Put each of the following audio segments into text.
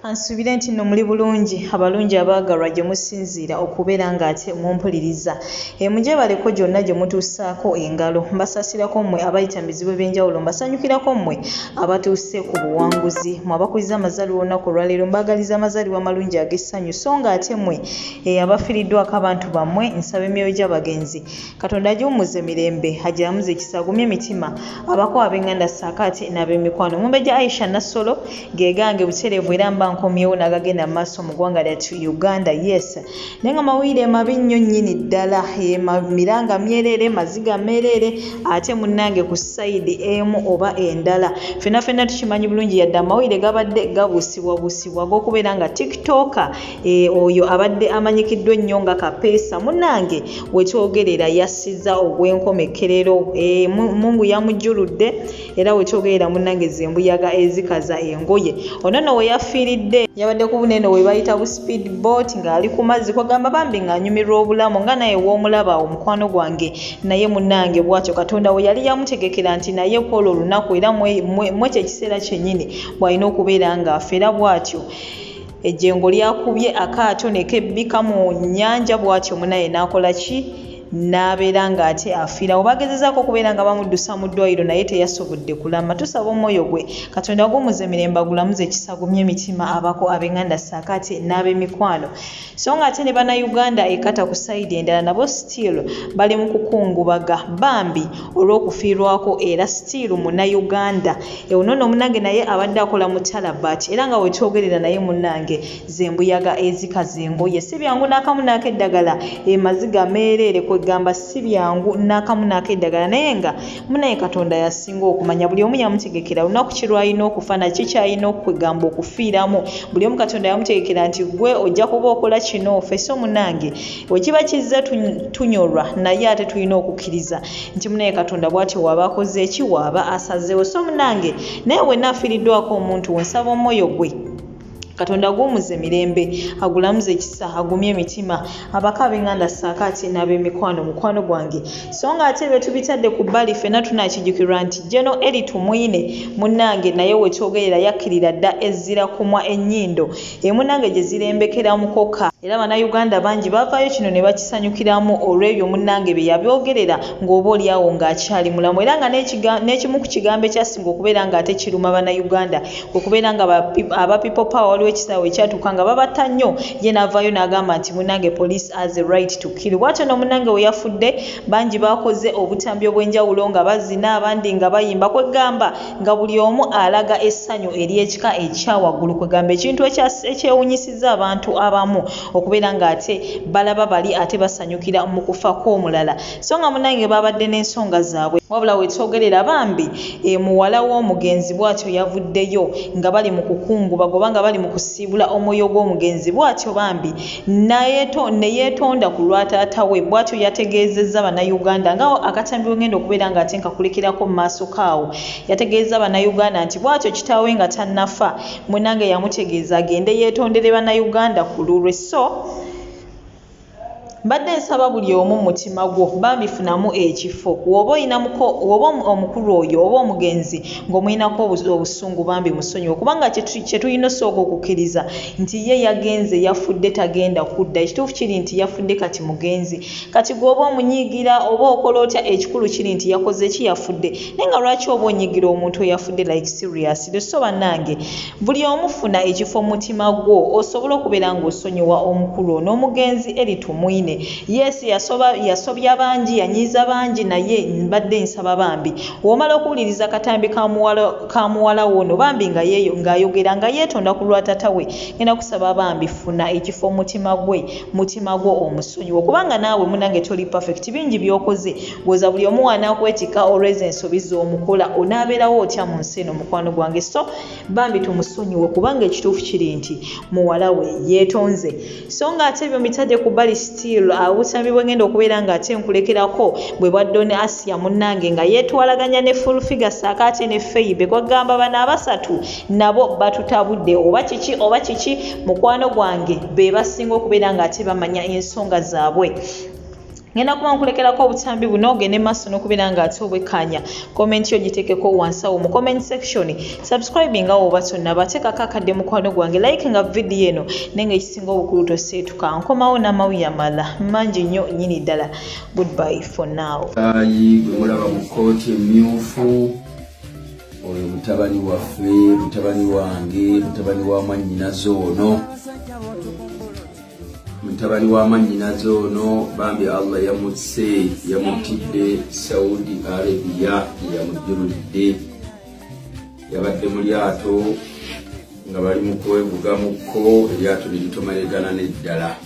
Ansubire nti nno muli bulungi abalungi abaagalwa gye musinziira okubeera ng'ate mumpuliriza. Mujje baleko gyonna gye mutuusaako engalo. Mbasasirako mmwe abayita mu bizibu eby'enjawulo, mbasanyukirako mmwe abatuuse ku buwanguzi. Mmwe abakuliza amazaalibwa olunaku olwaleero mbagaliza amazaalibwa amalungi ag'essanyu, so ng'ate mmwe abafiiriddwako abantu bammwe nsaba emyoyo gy'abagenzi. Katonda agiwummuze mirembe, agiramuze ekisa, agumye emitima abako ab'enganda saakaate n'ab'emikwano. Mumbejja Aisha Nassolo geegange butereevu era mba nkomyewo n'agagenda mu maaso mu ggwanga lyattu Uganda. Yes, naye nga mawulire mabi nnyo nnyini ddala, miranga myerere, maziga meerere, ate munnange ku sayidi emu oba endala. Ffenna tukimanyi bulungi yadde amawulire gabadde gabuusibwabuusibwa g'okubeera nga tiktoka oyo abadde amanyikiddwa ennyo nga Kapeesa munnange wetwogerera yassiza ogw'enkomekerero. Mungu yamujjuludde era wetwogerera munnange zembuyaga ezikaza engoye. Ono nno we yafiiridde yabadde ku bunene we bayita bu speed boat ng'ali ku mazzi, kwagamba bambi ng'anyumirwa obulamu nga naye w'omulaba omukwano gwange naye munnange bw'atyo Katonda we yali yamutegekera nti naye kwolwo olunaku era mwe kyekiseera kyennyini bw'alina okubeera ng'afeera bw'atyo. Ejjengo lyakubye akaato ne kebbika mu nnyanja bw'atyo munaye n'akola ki? N'abeera ng'ate afiirawo. Bagezezaako okubeera nga bamuddusa mu ddwaliro naye teyasobodde kulama. Tusaba omwoyo gwe Katonda agumuze mirembe, agulamuze ekisa, agumye emitima abako ab'enganda saakaate n'ab'emikwano. So ng'ate ne bannayuganda ekata ku sayidi endala nabo still bali mu kukungubaga bambi olw'okufiirwako era still munnayuganda. Ono nno munnange naye abadde akola mu Talabat era nga wetwogerera naye munnange zembuyaga ezikaza engoye. Si byangu n'akamu n'akeddagala maziga meerere kwegamba si byangu n'akamu n'akeddagala, naye nga munaye Katonda yasinga okumanya. Buli omu yamutegekera lunaku ki lw'alina okufa, naki kyalina okwegamba okufiiramu. Buli omu Katonda yamutegekera nti gwe ojja kuba okola kino. Ffe so munnange wekiba kizza tunyolwa naye ate tulina okukkiriza nti munaye Katonda bw'atyo waaba akoze eki, waaba asazeewo. So munnange naye wenna afiiriddwako omuntu nsaba omwoyo gwe Katonda agumuze mirembe, agulamuze ekisa, agumye emitima abaka ab'enganda saakaate n'ab'emikwano mukwano gwange. So ng'ate be tubitadde ku bbali ffenna tunakijjukirwa nti Jeno eri tumwine munnange naye wetwogerera yakkirira dda ezzira kumwa ennyindo munnange gye zirembekera mukoka. Era bannayuganda bangi baavaayo kino ne bakisanyukiramu olw'ebyo munnange bye yabyogerera ng'oba oliawo ng'akyali mulamu. Era nga n'ekimu ku kigambo ekyasinga okubeera ng'ate kiruma bannayuganda okubeera nga aba people power ekisaawe ekyatuuka nga babatta nnyo, ye n'avaayo n'agamba nti munnange police has a right to kill. Bw'atyo no munnange we yafudde bangi bakoze obutambi obw'enjawulo nga bazina, abandi nga bayimba, kwegamba nga buli omu alaga essanyu ery'ekika ekyawaggulu, kwegamba ekintu ekyewunyisizza abantu abamu okubeera ng'ate balaba bali ate basanyukira mu kufa kw'omulala. So nga munnange babadde n'ensonga zaabwe, wabula wetwogerera bambi muwala w'omugenzi bw'atyo yavuddeyo nga bali mu kukungubaga oba nga bali mu kusiibula omwoyo gw'omugenzi bw'atyo bambi ne yeetonda ku lwa taata we. Bw'atyo yategeezezza bannayuganda nga akatambi wengenda okubeera ng'ate nkakulekerako mu maaso kaawo. Yategeeza bannayuganda nti bw'atyo kitaawe nga tannafa munnange yamutegeeza agende yeetondere bannayuganda ku lulwe. So mbadde nsaba buli omu mutima gwo bambi funamu ekifo woba omukulu oyo oba omugenzi ng'omuyinako obusungu bambi musonyiwe, kubanga kye tulina osooka okukkiriza nti ye yagenze yafudde tagenda kudda. Ekituufu kiri nti yafudde kati mugenzi. Kati gwoba omunyiigira oba okola otya, ekikulu kiri nti yakoze ki, yafudde. Naye nga lwaki oba onyiigira omuntu eyafudde like seriously? So bannange buli omu funa ekifo mu mutima gwo osobola okubeera ng'osonyiwa omukulu n'omugenzi eri tumwine. Yes, yasobya bangi, yanyiiza bangi, naye mbadde nsaba bambi womala okuwuliriza katambi ka muwala wono bambi ng'ayogera nga yeetonda ku lwa taata we, ngenda kusaba bambi funa ekifo mutima gwo omusonyiwo, kubanga naawe munnange toli perfect. Bingi by'okoze gwoza buli omu wanakwetika olw'ezo ensobi z'omukola, onaabeerawo otya mu nsi eno mukwano gwange. So bambi tumusonyiwe kubanga ekituufu kiri nti muwala we yeetonze. So ng'ate ebyo mitadde ku bbali still obutambi bwengenda okubeera ng'ate nkulekerako bwe bwa Don Asiya munnange nga yeetwalaganya ne full figure saakaate ne Feibe. Kwagamba bano abasatu nabo batutabudde oba kiki mukwano gwange be basinga okubeera ng'ate bamanya ensonga zaabwe. ngenda kuba nkulekerako obutambi buno ogende maaso n'okubeera ng'ate obwekkanya comment yo giteekeko wansi awo mu comment section subscribe nga woba tonnaba teekako akadde mukwano gwange like nga video eno naye ng'ekisinga obukulu toseetuka nkomawo n'amawulire amalala mangi nnyo nnyini ddala goodbye for now. Gwe mulaba mu kkooti emmyufu oyo mutabani waffe mutabani wange mutabani wa mwannyinazo ono mutabani wa mwannyinazo ono bambi Allah yamutidde Saudi Arabia yamujjuludde yabadde mu lyato nga bali mu kwevugamukko eryato liritomeregana n'eddala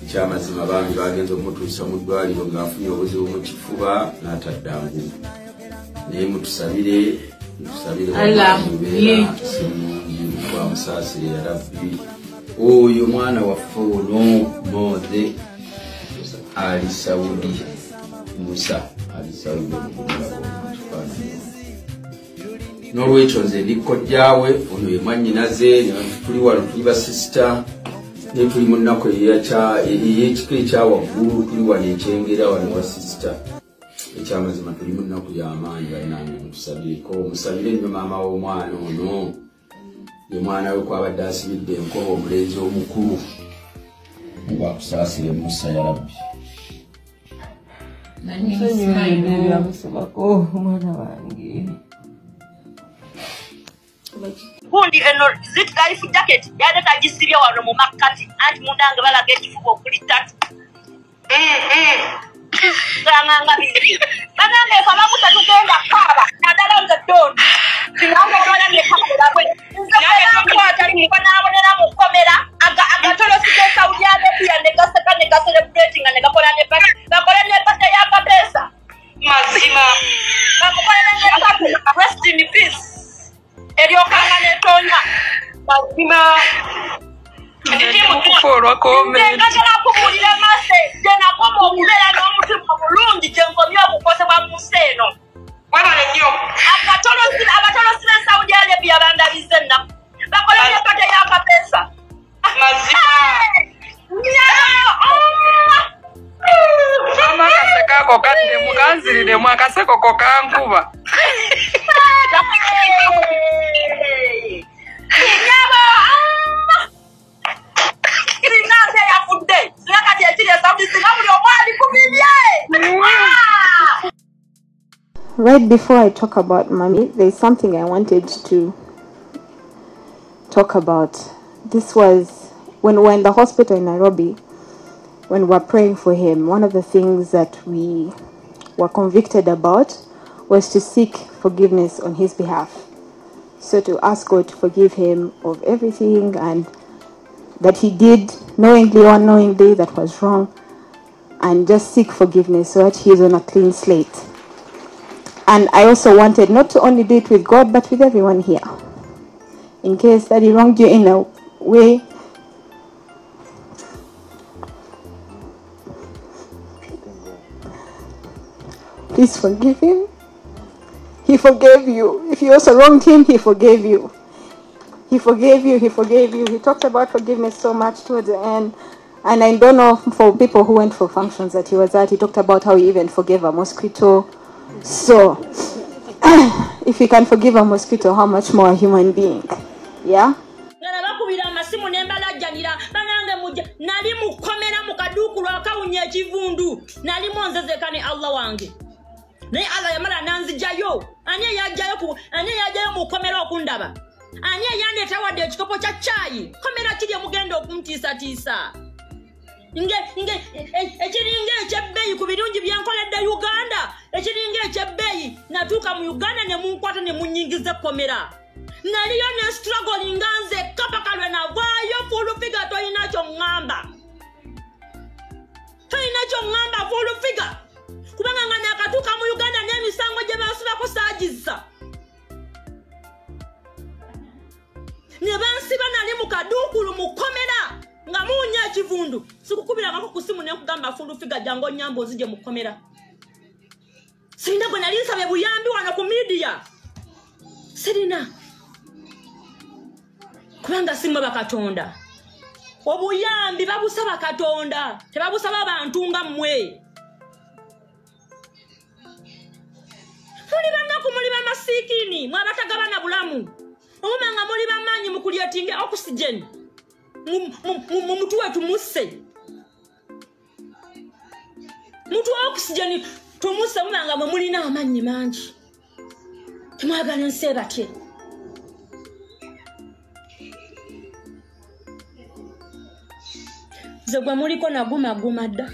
ekyamazima bambi bagenza okumutuusa mu ddwaliro ng'afunye obuzibu mu kifuba n'ataddangu naye mutusabire wamusaasire ya Rabbi oyo mwana waffe ono Moze ali Saudi Musa ali Saudi n'olwekyo nze ndi kojjaawe ono ye mwannyinaze tuli wano tuli ba sister ne tuli mu nnaku ey'ekika ekyawaggulu tuli wano ekyengera wano wa sister ekyamazima tuli mu nnaku y'amaanyi balinange mutusabireko musabire nnyo maama w'omwana ono ye mwana we kwabadde asibidde enkoba omulenzi omukulu ng'akusaasire Musa ya Rabbi byamusomako omwana wange Hundi eno zit life jacket yade tagisibya wano mu makati anti mundange balaga ekifuba okuli tatu nganga bibiri banange kama mutatugenda kaba nadala nze don sinanga dona ne kakula kwe nze kwata mukwana abonera mu komera agatolo sike Saudi Arabia ne gaseka ne celebrating ne gakola ne party gakola ne party ya Kapeesa mazima gakola ne party rest in peace Eriokanga netonya mazima kuforwa comment ngakala kubulira mase tena komo okubeera n'omutima mulungi kyenkomye okukosebwa mu nseno wabale nnyo abatolosire Saudi Arabia bandabize ennaku bakola nepate ya Kapeesa mazima mama akasekako kadde muganziriremu akaseko ko kankuba Right before I talk about Mommy, there's something I wanted to talk about. This was when we were in the hospital in Nairobi, when we were praying for him. One of the things that we were convicted about was to seek forgiveness on his behalf. So to ask God to forgive him of everything and that he did knowingly or unknowingly that was wrong, and just seek forgiveness so that he is on a clean slate. And I also wanted not to only do it with God, but with everyone here. In case that he wronged you in a way, please forgive him. He forgave you. If you also wronged him, he forgave you. He forgave you, he forgave you. He talked about forgiveness so much towards the end. And I don't know for people who went for functions that he was at, he talked about how he even forgave a mosquito. So, if he can forgive a mosquito, how much more a human being? Yeah? nali mukomera mukaduku lwakawunya ekivundu nali monzezekane Allah wange naye Allah yamala nanzijayo ani yajayo mukomera okundaba ani yandeta wadde ekikopo kya chai komera kiri mugenda okumtiisa ekiringa ekyebbeeyi ku birungi byankoledde Uganda ekiringa ekyebbeeyi natuuka mu Uganda ne munkwata ne munyingiza komera naliyo ne struggle nganze kapakalwe navaayo full figure toyinacho ngamba full figure kubanga ngana akatuuka mu Uganda n'emisango gye basuba kusaagiza ne bansiba nali mu kaduukulu mukomera nga munya ekivundu sikukubira ngako kusimu ne kugamba full figure jango nyambo zije mukomera sirina gwe nali nsabe buyambi wano ku media sirina kubanga simba bakatonda obuyambi babusaba katonda tebabusaba abantu nga mmwe sikini mwabatagabana bulamu omanga muli bamanyi mukulyatinge oxygen mutu wetu musse mutu oxygen tumusse omanga mulina amanyi mangi temwagala nse batye zegwa muliko naguma dda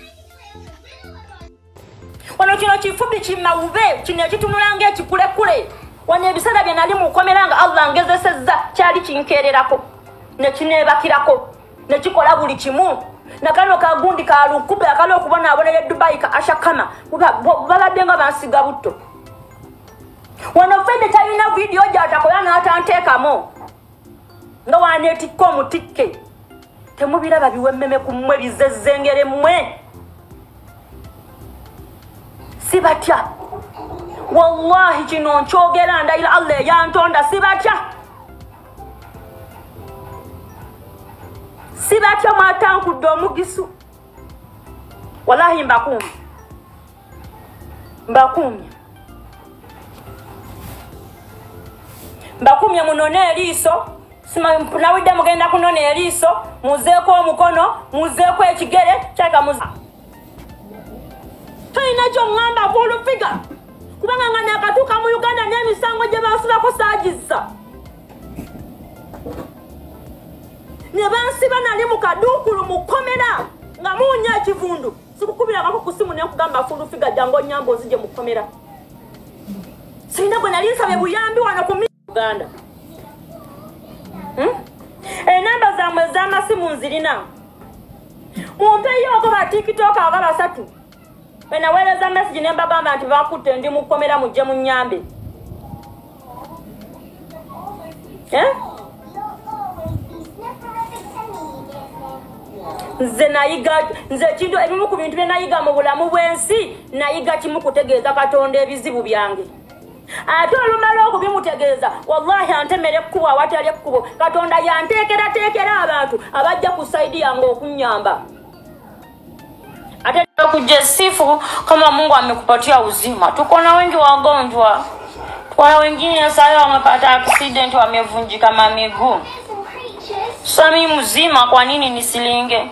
wano kino kifubi kimawube kino ekitunulanga ekikulekule wano ebiseera bye nali mukomeranga Allah ngezesezza kyali kinkererako nekineebakirako nekikola buli kimu nakano kagundi kalukube akali okubona abonere Dubai ka ashakama babadde nga bansiga butto wano fende talina video gyatakola n'atanteekamo nga waneetikko omutikke temubiraba biwemmeme ku mmwe bizezzengere mmwe sibatya wallahi kino nkyogera ndayira Allah yantonda sibatya mwatankudde omugisu wallahi mbakumye munone eriiso nawidde mugenda kunona eriiso muzeeko omukono muzeeko ekigere kyaka toyina kyongamba bulufiga kubanga nga nakatuuka mu Uganda n'emisango gye bansibako saagizza ne bansiba nali mu kaduukulu mu kkomera nga muunya ekivundu sikukubirangako ku simu nekugamba fulufiga jangu onyamba ozije mu kkomera sirina gwe nali nsabye buyambi wano ku Uganda enamba zammwe ez'amasimu nzirina mumpeyoko ba TikTok aba basatu benaweereza message ne mbagamba nti bakutte ndi mu kkomera mujje mu nnyambe nze ekintu ebimu ku bintu bye nayiga mu bulamu bw'ensi nayiga kimu kutegeeza Katonda ebizibu byange ate olumala okubimutegeeza wallahi antemere ekkubo awatali ekkubo Katonda yanteekerateekera abantu abajja ku saidi yange okunyamba ate kujisifu kama Mungu amekupatia uzima. Tuko na wengi wagonjwa. Kwa wengine sasa wamepata accident wamevunjika miguu. Sami mzima kwa nini nisilinge?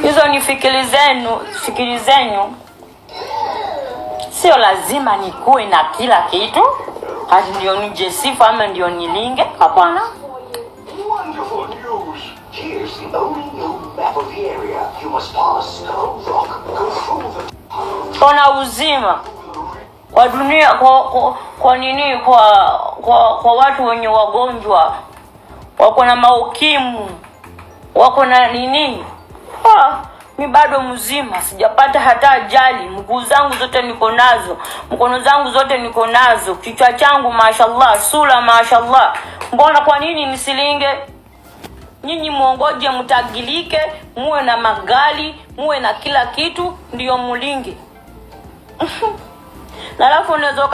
Hizo ni fikiri zenu. Sio lazima nikuwe na kila kitu. Hadi ndio nijisifu ama ndio nilinge. Hapana. Here's the only known map of the area. You must pass Skull Rock. Go through the... Kona uzima kwa dunia kwa nini kwa watu wenye wagonjwa wako na maukimu wako na nini mi bado mzima sijapata hata ajali mguu zangu zote niko nazo mkono zangu zote niko nazo kichwa changu mashallah sura mashallah mbona kwa nini nisilinge nyinyi muongoje mtagilike muwe na magali muwe na kila kitu ndio mulinge na alafu unaweza